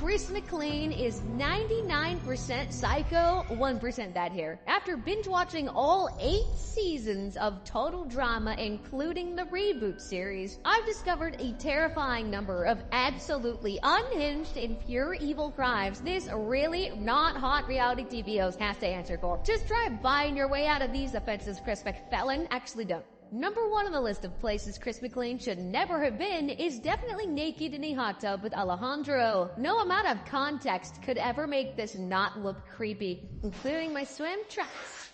Chris McLean is 99% psycho, 1% bad hair. After binge watching all 8 seasons of total drama, including the reboot series, I've discovered a terrifying number of absolutely unhinged and pure evil crimes this really not hot reality TV host has to answer for. Just try buying your way out of these offenses, Chris McFellin. Actually, don't. Number 1 on the list of places Chris McLean should never have been is definitely naked in a hot tub with Alejandro. No amount of context could ever make this not look creepy, including my swim trunks.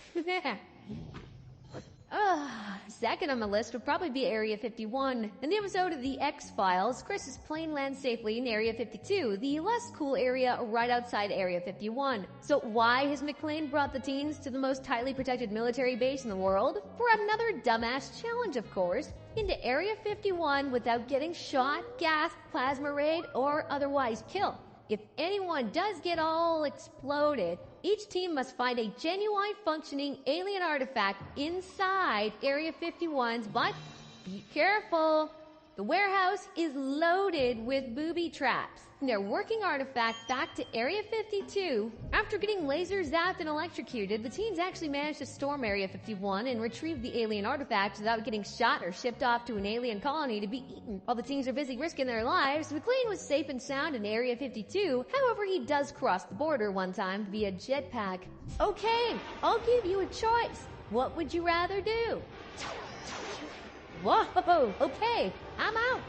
Second on the list would probably be Area 51. In the episode of The X-Files, Chris is plane lands safely in Area 52, the less cool area right outside Area 51. So why has McLean brought the teens to the most tightly protected military base in the world? For another dumbass challenge, of course. Into Area 51 without getting shot, gassed, plasma rayed, or otherwise killed. If anyone does get all exploded, each team must find a genuine functioning alien artifact inside Area 51's, but be careful. The warehouse is loaded with booby traps. Their working artifact back to Area 52. After getting laser zapped and electrocuted, the teens actually managed to storm Area 51 and retrieve the alien artifact without getting shot or shipped off to an alien colony to be eaten. While the teens are busy risking their lives, McLean was safe and sound in Area 52. However, he does cross the border one time via jetpack. Okay, I'll give you a choice. What would you rather do? Whoa, okay, I'm out.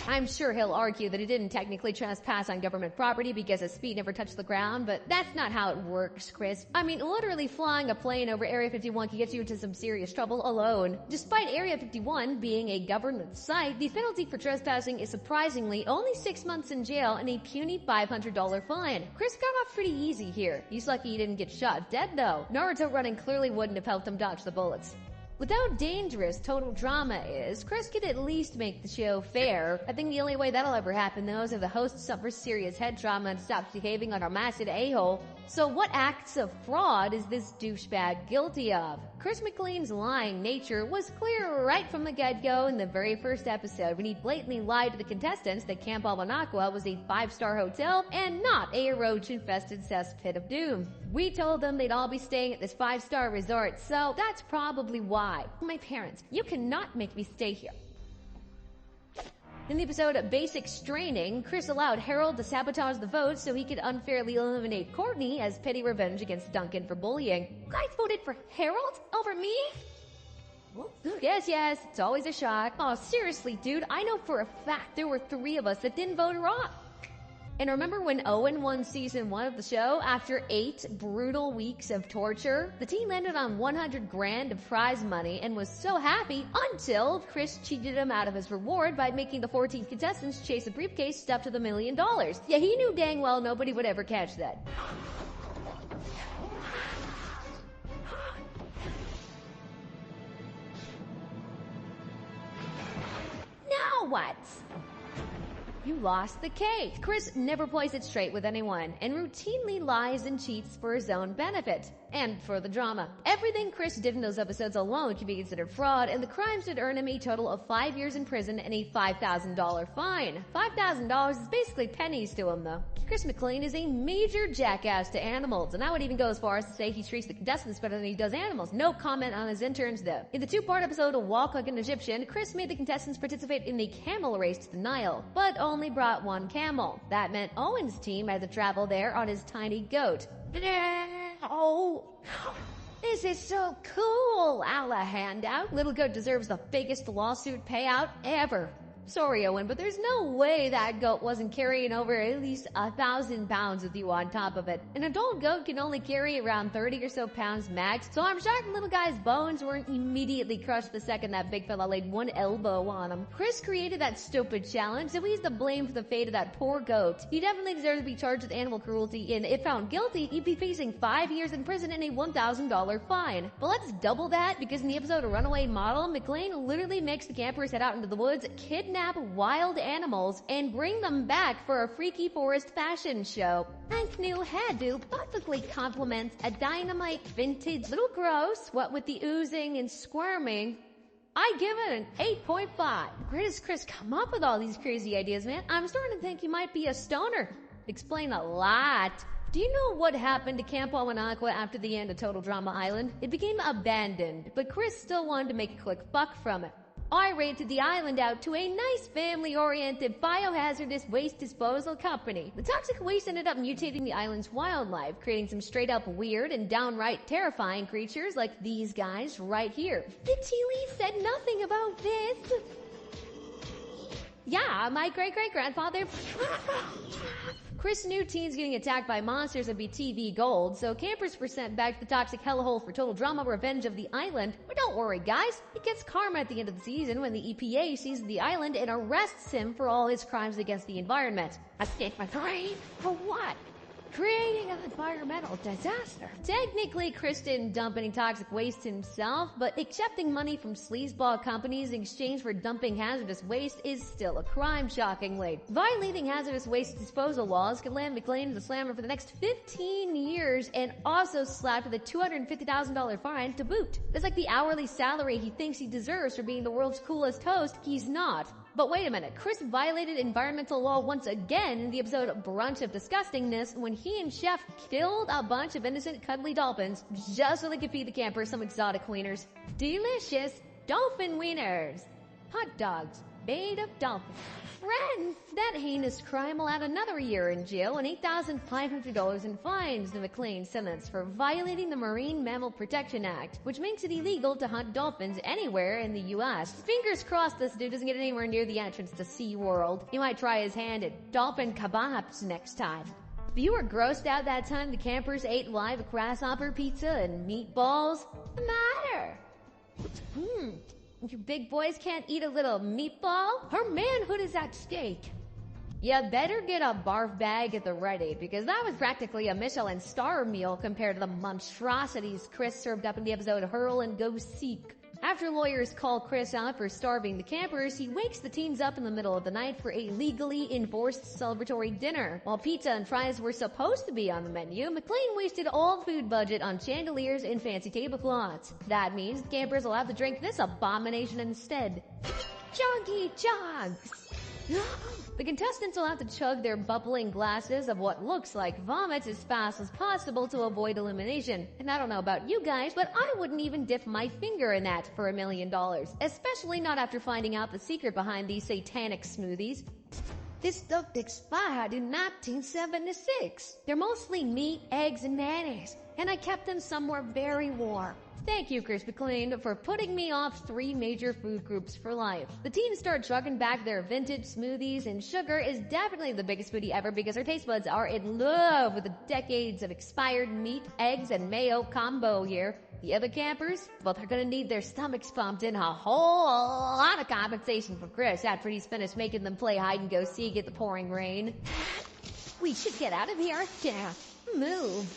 I'm sure he'll argue that he didn't technically trespass on government property because his feet never touched the ground, but that's not how it works, Chris. I mean, literally flying a plane over Area 51 can get you into some serious trouble alone. Despite Area 51 being a government site, the penalty for trespassing is surprisingly only 6 months in jail and a puny $500 fine. Chris got off pretty easy here. He's lucky he didn't get shot dead though. Naruto running clearly wouldn't have helped him dodge the bullets. With how dangerous total drama is, Chris could at least make the show fair. I think the only way that'll ever happen though is if the host suffers serious head trauma and stops behaving like a massive a-hole. So what acts of fraud is this douchebag guilty of? Chris McLean's lying nature was clear right from the get-go in the very first episode when he blatantly lied to the contestants that Camp Albanacqua was a 5-star hotel and not a roach-infested cesspit of doom. We told them they'd all be staying at this 5-star resort, so that's probably why. My parents, you cannot make me stay here. In the episode Basic Straining, Chris allowed Harold to sabotage the vote so he could unfairly eliminate Courtney as petty revenge against Duncan for bullying. You guys voted for Harold over me? Yes, it's always a shock. Oh, seriously, dude, I know for a fact there were 3 of us that didn't vote her off. And remember when Owen won season 1 of the show after 8 brutal weeks of torture? The team landed on $100 grand of prize money and was so happy until Chris cheated him out of his reward by making the 14 contestants chase a briefcase stuffed with $1 million. Yeah, he knew dang well nobody would ever catch that. Now what? You lost the case. Chris never plays it straight with anyone and routinely lies and cheats for his own benefit and for the drama. Everything Chris did in those episodes alone can be considered fraud, and the crimes did earn him a total of 5 years in prison and a $5,000 fine. $5,000 is basically pennies to him though. Chris McLean is a major jackass to animals, and I would even go as far as to say he treats the contestants better than he does animals. No comment on his interns though. In the 2-part episode of Walk Like an Egyptian, Chris made the contestants participate in the camel race to the Nile, but only brought 1 camel. That meant Owen's team had to travel there on his tiny goat. Oh, this is so cool, Alla handout. Little goat deserves the biggest lawsuit payout ever. Sorry, Owen, but there's no way that goat wasn't carrying over at least 1,000 pounds with you on top of it. An adult goat can only carry around 30 or so pounds max, so I'm shocked the little guy's bones weren't immediately crushed the second that big fella laid 1 elbow on him. Chris created that stupid challenge, so he's to blame for the fate of that poor goat. He definitely deserves to be charged with animal cruelty, and if found guilty, he'd be facing 5 years in prison and a $1,000 fine. But let's double that, because in the episode of Runaway Model, McLean literally makes the campers head out into the woods, kidnap wild animals, and bring them back for a freaky forest fashion show. Nice new hairdo perfectly complements a dynamite vintage. Little gross, what with the oozing and squirming. I give it an 8.5. Where does Chris come up with all these crazy ideas, man? I'm starting to think he might be a stoner. Explain a lot. Do you know what happened to Camp Aqua after the end of Total Drama Island? It became abandoned, but Chris still wanted to make a quick buck from it. I rated the island out to a nice family-oriented biohazardous waste disposal company. The toxic waste ended up mutating the island's wildlife, creating some straight-up weird and downright terrifying creatures like these guys right here. The tea leaf said nothing about this. Yeah, my great-great-grandfather... Chris knew teens getting attacked by monsters would be TV gold, so campers were sent back to the toxic hellhole for total drama revenge of the island. But don't worry, guys. He gets karma at the end of the season when the EPA seizes the island and arrests him for all his crimes against the environment. Escape my grave? For what? Creating an environmental disaster. Technically, Chris didn't dump any toxic waste himself, but accepting money from sleazeball companies in exchange for dumping hazardous waste is still a crime, shockingly. Violating hazardous waste disposal laws could land McLean in the slammer for the next 15 years and also slapped with a $250,000 fine to boot. That's like the hourly salary he thinks he deserves for being the world's coolest host. He's not. But wait a minute, Chris violated environmental law once again in the episode Brunch of Disgustingness when he and Chef killed a bunch of innocent cuddly dolphins just so they could feed the campers some exotic wieners. Delicious dolphin wieners. Hot dogs made of dolphins. Friends, that heinous crime will add another year in jail and $8,500 in fines to McLean's sentence for violating the Marine Mammal Protection Act, which makes it illegal to hunt dolphins anywhere in the U.S. Fingers crossed this dude doesn't get anywhere near the entrance to SeaWorld. He might try his hand at dolphin kebabs next time. If you were grossed out that time the campers ate live grasshopper pizza and meatballs, what's the matter? You big boys can't eat a little meatball? Her manhood is at stake. You better get a barf bag at the ready, because that was practically a Michelin star meal compared to the monstrosities Chris served up in the episode Hurl and Go Seek. After lawyers call Chris out for starving the campers, he wakes the teens up in the middle of the night for a legally enforced celebratory dinner. While pizza and fries were supposed to be on the menu, McLean wasted all the food budget on chandeliers and fancy tablecloths. That means the campers will have to drink this abomination instead. Chuggy chugs! The contestants will have to chug their bubbling glasses of what looks like vomit as fast as possible to avoid elimination. And I don't know about you guys, but I wouldn't even dip my finger in that for $1 million. Especially not after finding out the secret behind these satanic smoothies. This stuff expired in 1976. They're mostly meat, eggs, and mayonnaise. And I kept them somewhere very warm. Thank you, Chris McLean, for putting me off 3 major food groups for life. The teens start chugging back their vintage smoothies, and sugar is definitely the biggest foodie ever because her taste buds are in love with the decades of expired meat, eggs, and mayo combo here. The other campers, well, they're gonna need their stomachs pumped in a whole lot of compensation for Chris after he's finished making them play hide and go seek at the pouring rain. We should get out of here. Yeah, move.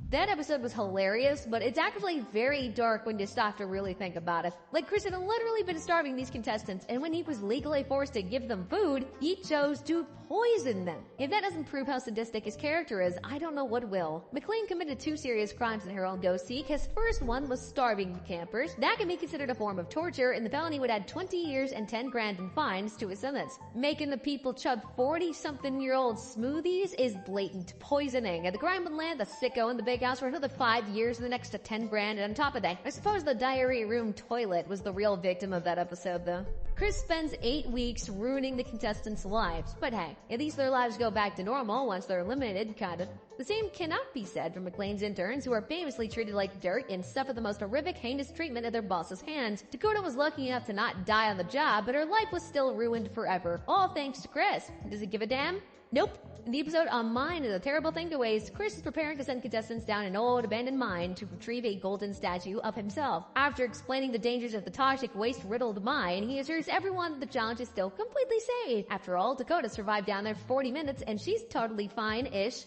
That episode was hilarious, but it's actually very dark when you stop to really think about it. Like, Chris had literally been starving these contestants, and when he was legally forced to give them food, he chose to poison them. If that doesn't prove how sadistic his character is, I don't know what will. McLean committed 2 serious crimes in her own Go Seek. His first one was starving the campers. That can be considered a form of torture, and the felony would add 20 years and 10 grand in fines to his sentence. Making the people chug 40-something-year-old smoothies is blatant poisoning, and the crime would land the sicko in the big house for another 5 years and the next to 10 grand, and on top of that, I suppose the diarrhea room toilet was the real victim of that episode, though. Chris spends 8 weeks ruining the contestants' lives, but hey, at least their lives go back to normal once they're eliminated, kinda. The same cannot be said for McLean's interns, who are famously treated like dirt and suffer the most horrific, heinous treatment at their boss's hands. Dakota was lucky enough to not die on the job, but her life was still ruined forever, all thanks to Chris. Does he give a damn? Nope. In the episode On Mine is a Terrible Thing to Waste, Chris is preparing to send contestants down an old abandoned mine to retrieve a golden statue of himself. After explaining the dangers of the toxic waste-riddled mine, he assures everyone the challenge is still completely safe. After all, Dakota survived down there for 40 minutes and she's totally fine-ish.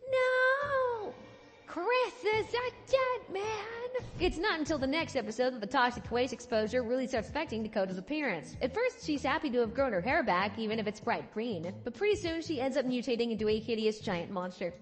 No! Chris is a dead man! It's not until the next episode that the toxic waste exposure really starts affecting Dakota's appearance. At first, she's happy to have grown her hair back, even if it's bright green. But pretty soon, she ends up mutating into a hideous giant monster.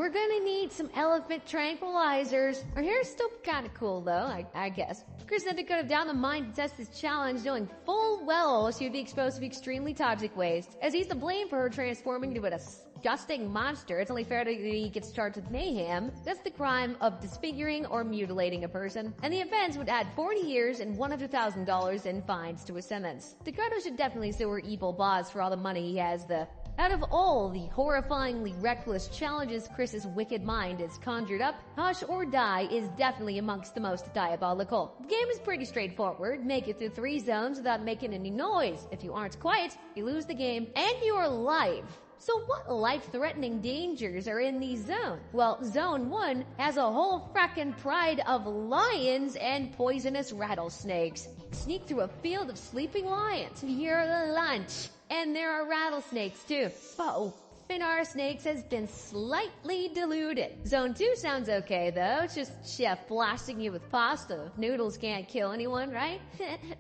we're gonna need some elephant tranquilizers. Her hair's still kinda cool though, I guess. Chris had to go down the mine to test this challenge, knowing full well she would be exposed to extremely toxic waste. As he's to blame for her transforming into a disgusting monster, it's only fair that he gets charged with mayhem. That's the crime of disfiguring or mutilating a person, and the offense would add 40 years and $100,000 in fines to his sentence. Dakota should definitely sue her evil boss for all the money he has, though. Out of all the horrifyingly reckless challenges Chris's wicked mind has conjured up, Hush or Die is definitely amongst the most diabolical. The game is pretty straightforward. Make it through 3 zones without making any noise. If you aren't quiet, you lose the game and your life. So what life-threatening dangers are in these zones? Well, Zone 1 has a whole frackin' pride of lions and poisonous rattlesnakes. Sneak through a field of sleeping lions. You're the lunch. And there are rattlesnakes too. Oh, Finar Snakes has been slightly diluted. Zone 2 sounds okay though. It's just chef blasting you with pasta. Noodles can't kill anyone, right?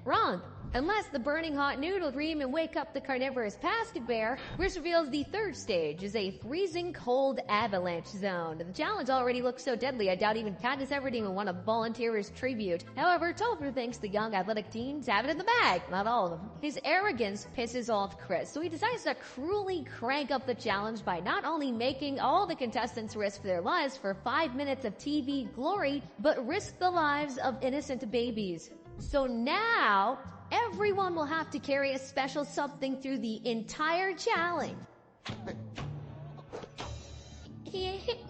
Wrong. Unless the burning hot noodle dream and wake up the carnivorous pasta bear, which reveals the 3rd stage is a freezing cold avalanche zone. The challenge already looks so deadly, I doubt even Candace Everdeen would want to volunteer his tribute. However, Topher thinks the young athletic teens have it in the bag. Not all of them. His arrogance pisses off Chris, so he decides to cruelly crank up the challenge by not only making all the contestants risk their lives for 5 minutes of TV glory, but risk the lives of innocent babies. So now, everyone will have to carry a special something through the entire challenge.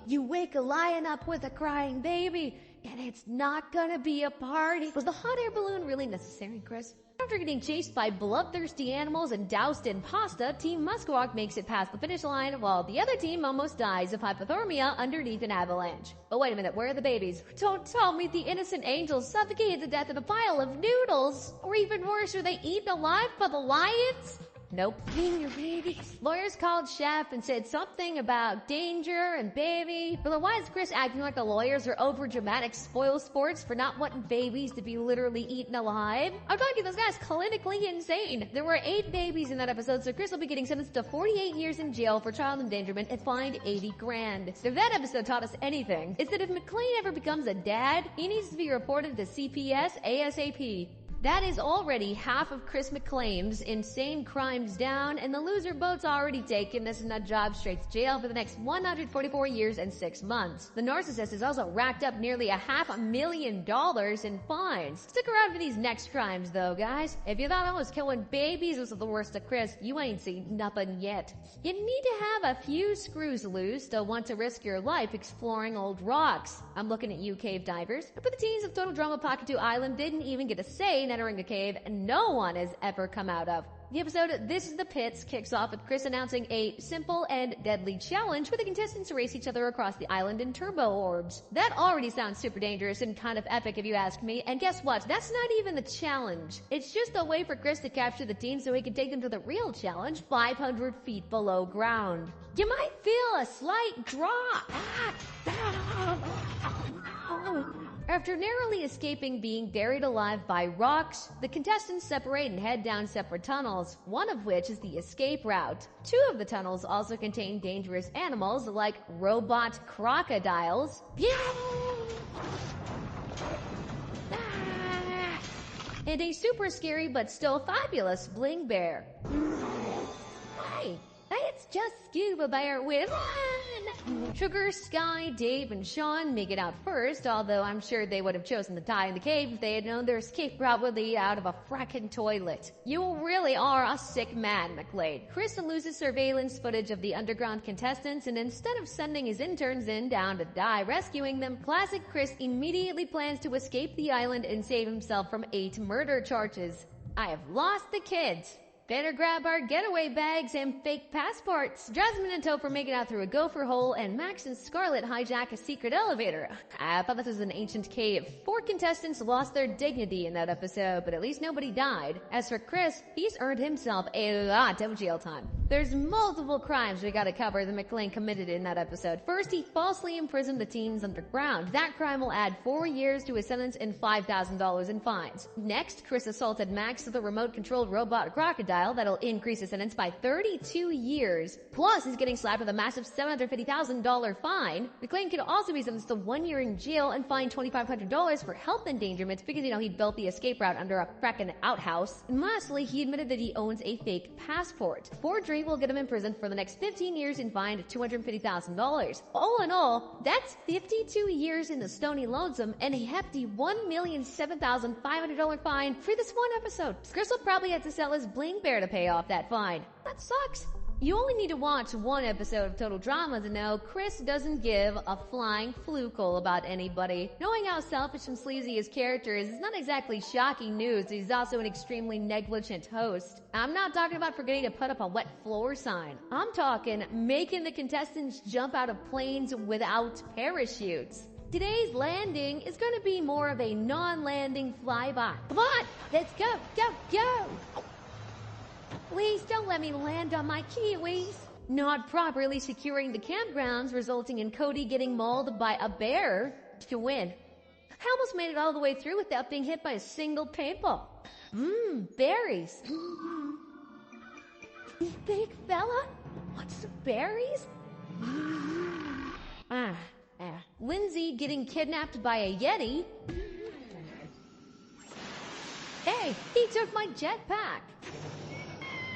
You wake a lion up with a crying baby, and it's not gonna be a party. Was the hot air balloon really necessary, Chris? After getting chased by bloodthirsty animals and doused in pasta, Team Muskwalk makes it past the finish line, while the other team almost dies of hypothermia underneath an avalanche. But wait a minute, where are the babies? Don't tell me the innocent angels suffocated to death in a pile of noodles! Or even worse, are they eaten alive by the lions? Nope. Being your babies. Lawyers called Chef and said something about danger and baby. But then why is Chris acting like the lawyers are over dramatic spoil sports for not wanting babies to be literally eaten alive? I'm telling you, this guy's clinically insane. There were 8 babies in that episode, so Chris will be getting sentenced to 48 years in jail for child endangerment and fined 80 grand. If that episode taught us anything, it's that if McLean ever becomes a dad, he needs to be reported to CPS ASAP. That is already half of Chris McLean's insane crimes down, and the loser boat's already taken this nut job straight to jail for the next 144 years and 6 months. The narcissist has also racked up nearly $500,000 in fines. Stick around for these next crimes though, guys. If you thought I was killing babies was the worst of Chris, you ain't seen nothing yet. You need to have a few screws loose to want to risk your life exploring old rocks. I'm looking at you, cave divers. But the teens of Total Drama Pocket 2 Island didn't even get a say in entering a cave no one has ever come out of. The episode This is the Pits kicks off with Chris announcing a simple and deadly challenge where the contestants race each other across the island in turbo orbs. That already sounds super dangerous and kind of epic if you ask me, and guess what? That's not even the challenge. It's just a way for Chris to capture the teens so he can take them to the real challenge 500 feet below ground. You might feel a slight drop. After narrowly escaping being buried alive by rocks, the contestants separate and head down separate tunnels, one of which is the escape route. 2 of the tunnels also contain dangerous animals like robot crocodiles and a super scary but still fabulous bling bear. Hey, it's just Scuba Bear with Sugar, Sky, Dave, and Sean make it out first, although I'm sure they would have chosen to die in the cave if they had known their escape route would lead out of a frackin' toilet. You really are a sick man, McLean. Chris loses surveillance footage of the underground contestants, and instead of sending his interns in down to die rescuing them, classic Chris immediately plans to escape the island and save himself from 8 murder charges. I have lost the kids. Better grab our getaway bags and fake passports. Jasmine and Topher make it out through a gopher hole, and Max and Scarlett hijack a secret elevator. I thought this was an ancient cave. 4 contestants lost their dignity in that episode, but at least nobody died. As for Chris, he's earned himself a lot of jail time. There's multiple crimes we gotta cover that McLean committed in that episode. First, he falsely imprisoned the teens underground. That crime will add 4 years to his sentence and $5,000 in fines. Next, Chris assaulted Max with a remote-controlled robot crocodile that'll increase his sentence by 32 years. Plus, he's getting slapped with a massive $750,000 fine. McLean could also be sentenced to 1 year in jail and fined $2,500 for health endangerment because, he built the escape route under a frackin' outhouse. And lastly, he admitted that he owns a fake passport. Forgery will get him in prison for the next 15 years and fined $250,000. All in all, that's 52 years in the Stony Lonesome and a hefty $1,007,500 fine for this one episode. Chris will probably have to sell his bling bear to pay off that fine. That sucks. You only need to watch one episode of Total Drama to know Chris doesn't give a flying flukehole about anybody. Knowing how selfish and sleazy his character is not exactly shocking news. He's also an extremely negligent host. I'm not talking about forgetting to put up a wet floor sign. I'm talking making the contestants jump out of planes without parachutes. Today's landing is going to be more of a non-landing flyby. Come on, let's go, go, go! Please don't let me land on my kiwis. Not properly securing the campgrounds, resulting in Cody getting mauled by a bear to win. I almost made it all the way through without being hit by a single paintball. Berries. Big fella wants some berries? Lindsay getting kidnapped by a Yeti. Hey, he took my jetpack.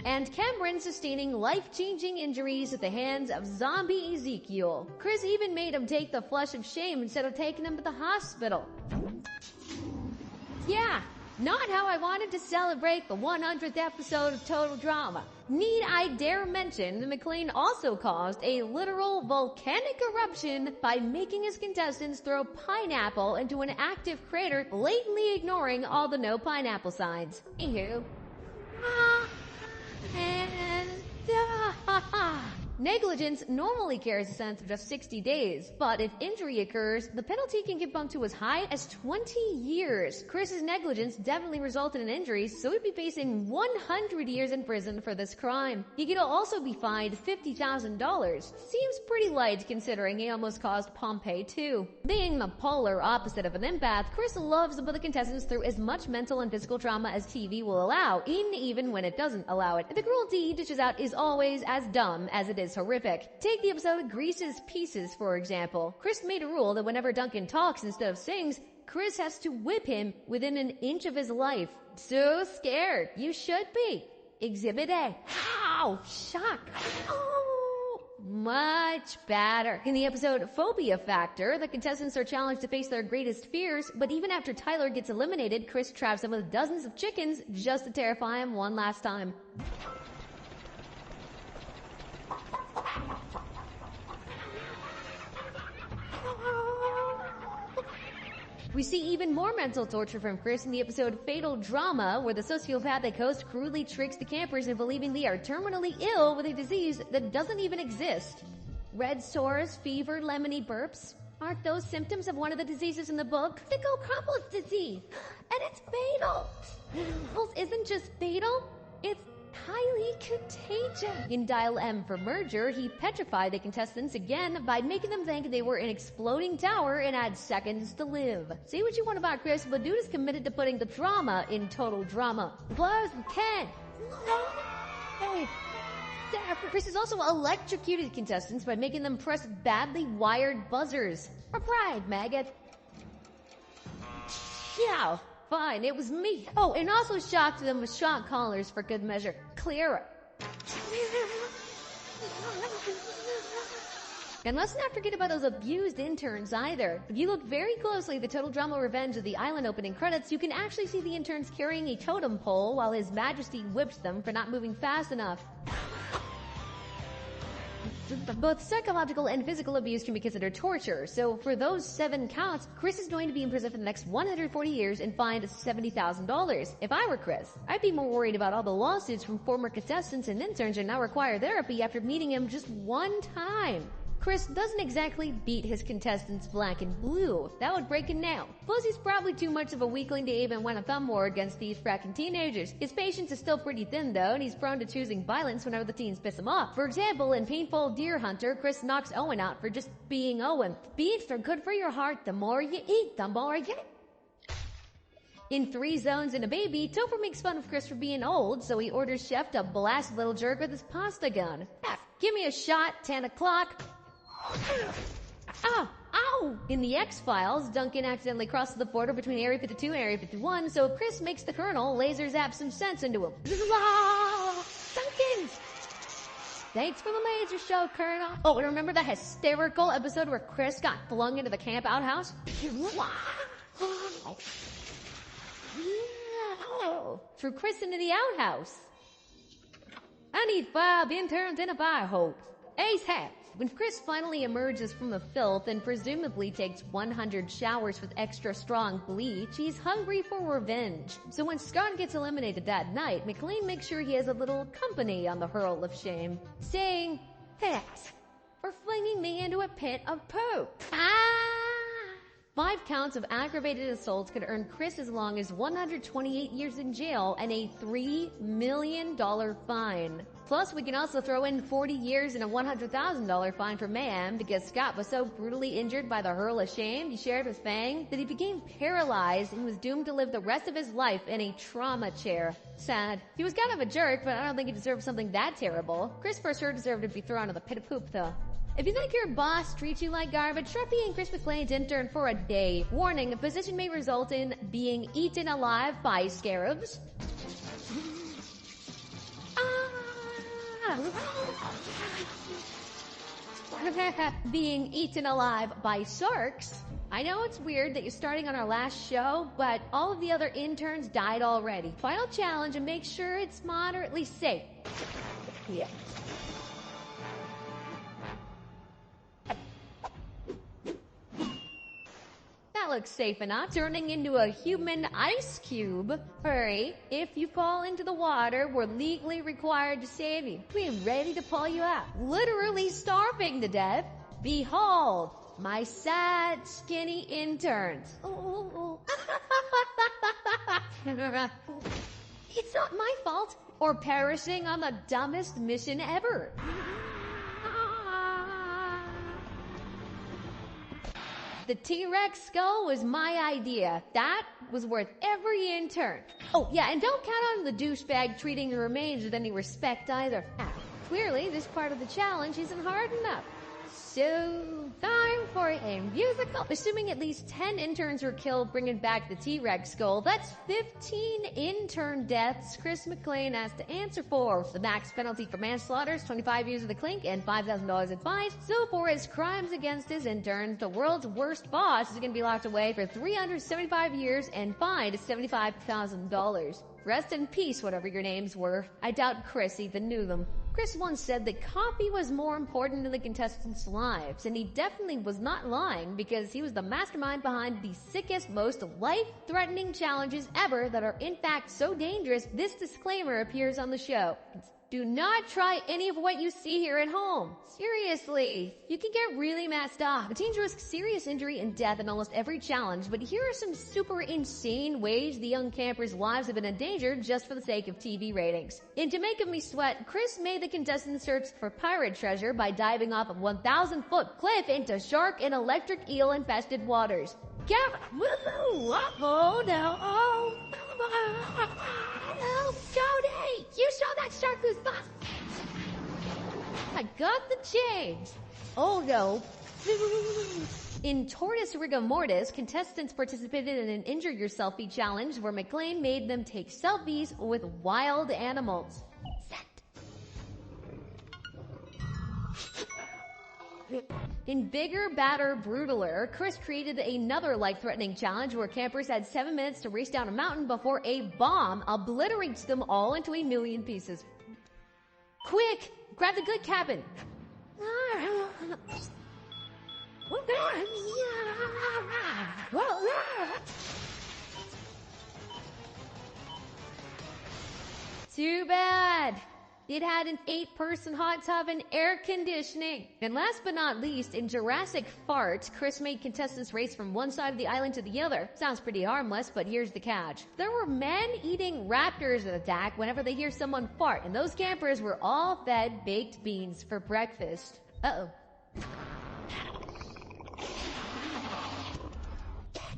And Cameron sustaining life-changing injuries at the hands of zombie Ezekiel. Chris even made him take the flush of shame instead of taking him to the hospital. Yeah, not how I wanted to celebrate the 100th episode of Total Drama. Need I dare mention that McLean also caused a literal volcanic eruption by making his contestants throw pineapple into an active crater, blatantly ignoring all the no pineapple signs. Anywho. Negligence normally carries a sentence of just 60 days, but if injury occurs, the penalty can get bumped to as high as 20 years. Chris's negligence definitely resulted in injuries, so he'd be facing 100 years in prison for this crime. He could also be fined $50,000. Seems pretty light considering he almost caused Pompeii too. Being the polar opposite of an empath, Chris loves to put the contestants through as much mental and physical trauma as TV will allow, even when it doesn't allow it. The cruelty he dishes out is always as dumb as it is horrific. Take the episode Grease's Pieces, for example. Chris made a rule that whenever Duncan talks instead of sings, Chris has to whip him within an inch of his life. So scared. You should be. Exhibit A. Ow! Shock. Oh, much better. In the episode Phobia Factor, the contestants are challenged to face their greatest fears, but even after Tyler gets eliminated, Chris traps them with dozens of chickens just to terrify him one last time. We see even more mental torture from Chris in the episode Fatal Drama, where the sociopathic host cruelly tricks the campers into believing they are terminally ill with a disease that doesn't even exist. Red sores, fever, lemony burps. Aren't those symptoms of one of the diseases in the book? Fickle Crumple's disease! And it's fatal! Well, isn't just fatal, it's highly contagious. In Dial M for Merger, he petrified the contestants again by making them think they were an exploding tower and had seconds to live. Say what you want about Chris, but dude is committed to putting the drama in Total Drama. Blows and Ken. Hey. Chris has also electrocuted contestants by making them press badly wired buzzers. For pride, maggot. Yeah. Fine, it was me. Oh, and also shocked them with shock collars for good measure. Clearer. And let's not forget about those abused interns either. If you look very closely at the Total Drama Revenge of the Island opening credits, you can actually see the interns carrying a totem pole while His Majesty whips them for not moving fast enough. Both psychological and physical abuse can be considered torture, so for those 7 counts, Chris is going to be in prison for the next 140 years and fined $70,000. If I were Chris, I'd be more worried about all the lawsuits from former contestants and interns who now require therapy after meeting him just one time. Chris doesn't exactly beat his contestants black and blue. That would break a nail. Plus, he's probably too much of a weakling to even win a thumb war against these fracking teenagers. His patience is still pretty thin though, and he's prone to choosing violence whenever the teens piss him off. For example, in Painful Deer Hunter, Chris knocks Owen out for just being Owen. Beets are good for your heart. The more you eat, the more you get. In 3 Zones and a Baby, Topher makes fun of Chris for being old, so he orders Chef to blast Little Jerk with his pasta gun. F, give me a shot, 10 o'clock. Ah, ow! In the X-Files, Duncan accidentally crosses the border between Area 52 and Area 51, so Chris makes the Colonel laser zap some sense into him. Duncan! Thanks for the laser show, Colonel. Oh, and remember that hysterical episode where Chris got flung into the camp outhouse? Threw Chris into the outhouse. I need 5 interns and a fire hose. Ace hat. When Chris finally emerges from the filth and presumably takes 100 showers with extra strong bleach, he's hungry for revenge. So when Scott gets eliminated that night, McLean makes sure he has a little company on the hurl of shame, saying, "Thanks for flinging me into a pit of poop." 5 counts of aggravated assault could earn Chris as long as 128 years in jail and a $3 million fine. Plus, we can also throw in 40 years and a $100,000 fine for mayhem because Scott was so brutally injured by the hurl of shame he shared with Fang that he became paralyzed and was doomed to live the rest of his life in a trauma chair. Sad. He was kind of a jerk, but I don't think he deserved something that terrible. Chris for sure deserved to be thrown in the pit of poop, though. If you think your boss treats you like garbage, try being Chris McLean's intern for a day. Warning, a position may result in being eaten alive by scarabs. Being eaten alive by sharks. I know it's weird that you're starting on our last show, but all of the other interns died already. Final challenge, and make sure it's moderately safe. Yeah. That looks safe enough. Turning into a human ice cube. Hurry. If you fall into the water, we're legally required to save you. We're ready to pull you out. Literally starving to death. Behold, my sad, skinny interns. It's not my fault. Or perishing on the dumbest mission ever. The T-Rex skull was my idea. That was worth every intern. Oh, yeah, and don't count on the douchebag treating the remains with any respect either. Clearly, this part of the challenge isn't hard enough. So, time for a musical. Assuming at least 10 interns were killed bringing back the T-Rex skull, that's 15 intern deaths Chris McLean has to answer for. The max penalty for manslaughter is 25 years of the clink and $5,000 in fines. So for his crimes against his interns, the world's worst boss is going to be locked away for 375 years and fined $75,000. Rest in peace, whatever your names were. I doubt Chris even knew them. Chris once said that coffee was more important than the contestants' lives, and he definitely was not lying because he was the mastermind behind the sickest, most life-threatening challenges ever that are in fact so dangerous, this disclaimer appears on the show. Do not try any of what you see here at home. Seriously, you can get really messed up. The teens risk serious injury and death in almost every challenge, but here are some super insane ways the young campers' lives have been endangered just for the sake of TV ratings. In To Make Me Sweat, Chris made the contestants search for pirate treasure by diving off a 1,000-foot cliff into shark and electric eel-infested waters. Oh no! Oh, Jody! You saw that shark who's boss! I got the change! Oh no! In Tortoise Rigor Mortis, contestants participated in an Injure Yourselfie challenge where McLean made them take selfies with wild animals. In Bigger, Badder, Brutaler, Chris created another life-threatening challenge where campers had 7 minutes to race down a mountain before a bomb obliterates them all into a million pieces. Quick! Grab the good cabin! Too bad! It had an 8-person hot tub and air conditioning. And last but not least, in Jurassic Fart, Chris made contestants race from one side of the island to the other. Sounds pretty harmless, but here's the catch. There were men eating raptors that attack whenever they hear someone fart, and those campers were all fed baked beans for breakfast. Uh-oh.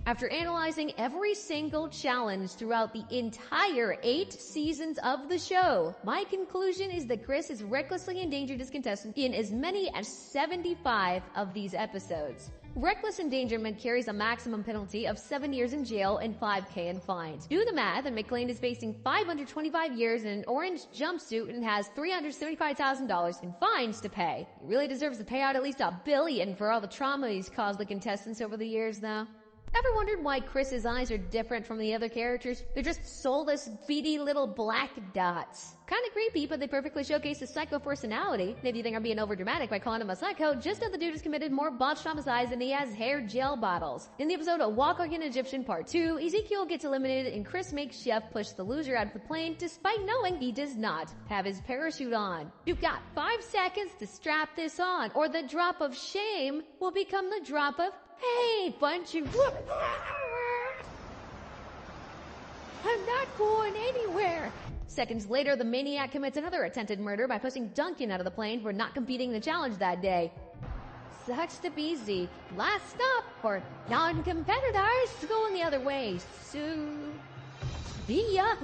After analyzing every single challenge throughout the entire 8 seasons of the show, my conclusion is that Chris has recklessly endangered his contestant in as many as 75 of these episodes. Reckless endangerment carries a maximum penalty of 7 years in jail and $5,000 in fines. Do the math, and McLean is facing 525 years in an orange jumpsuit and has $375,000 in fines to pay. He really deserves to pay out at least $1 billion for all the trauma he's caused the contestants over the years, though. Ever wondered why Chris's eyes are different from the other characters? They're just soulless, beady little black dots. Kinda creepy, but they perfectly showcase his psycho personality. And if you think I'm being overdramatic by calling him a psycho, just know the dude has committed more botched homicides than he has hair gel bottles. In the episode A Walk Like an Egyptian Part 2, Ezekiel gets eliminated and Chris makes Chef push the loser out of the plane despite knowing he does not have his parachute on. You've got 5 seconds to strap this on, or the drop of shame will become the drop of hey, bunch of I'm not going anywhere. Seconds later, the maniac commits another attempted murder by pushing Duncan out of the plane for not competing in the challenge that day. Sucks to be Zeke. Last stop for non-competitors going the other way. See ya.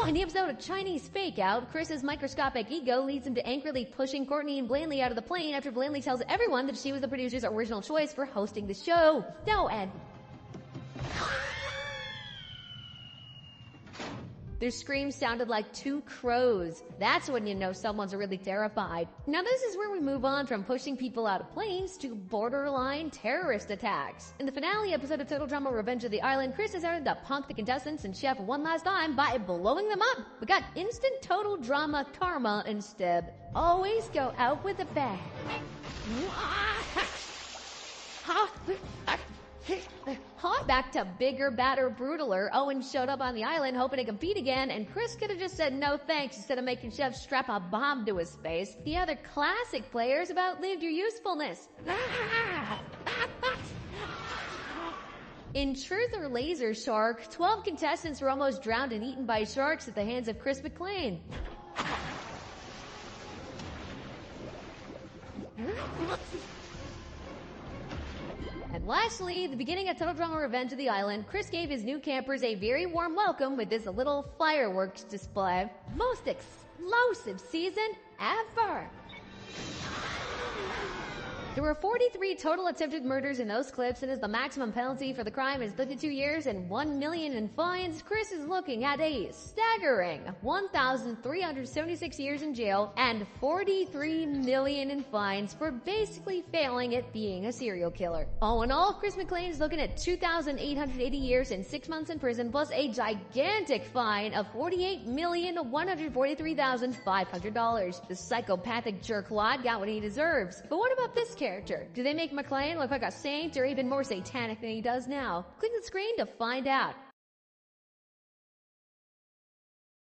In the episode of Chinese Fake Out, Chris's microscopic ego leads him to angrily pushing Courtney and Blandley out of the plane after Blandley tells everyone that she was the producer's original choice for hosting the show. Their screams sounded like 2 crows. That's when you know someone's really terrified. Now this is where we move on from pushing people out of planes to borderline terrorist attacks. In the finale episode of Total Drama Revenge of the Island, Chris decided to punk the contestants and Chef one last time by blowing them up. We got instant total drama karma instead. Always go out with a bang. Back to bigger, badder, brutaler. Owen showed up on the island hoping to compete again, and Chris could have just said no thanks instead of making Chef strap a bomb to his face. The other classic players have outlived your usefulness. In Truth or Laser Shark, 12 contestants were almost drowned and eaten by sharks at the hands of Chris McLean. And lastly, at the beginning of Total Drama Revenge of the Island, Chris gave his new campers a very warm welcome with this little fireworks display. Most explosive season ever! There were 43 total attempted murders in those clips, and as the maximum penalty for the crime is 32 years and $1 million in fines, Chris is looking at a staggering 1,376 years in jail and $43 million in fines for basically failing at being a serial killer. All in all, Chris McLean is looking at 2,880 years and 6 months in prison, plus a gigantic fine of $48,143,500. The psychopathic jerkwad got what he deserves. But what about this character? Do they make McLean look like a saint or even more satanic than he does now? Click the screen to find out.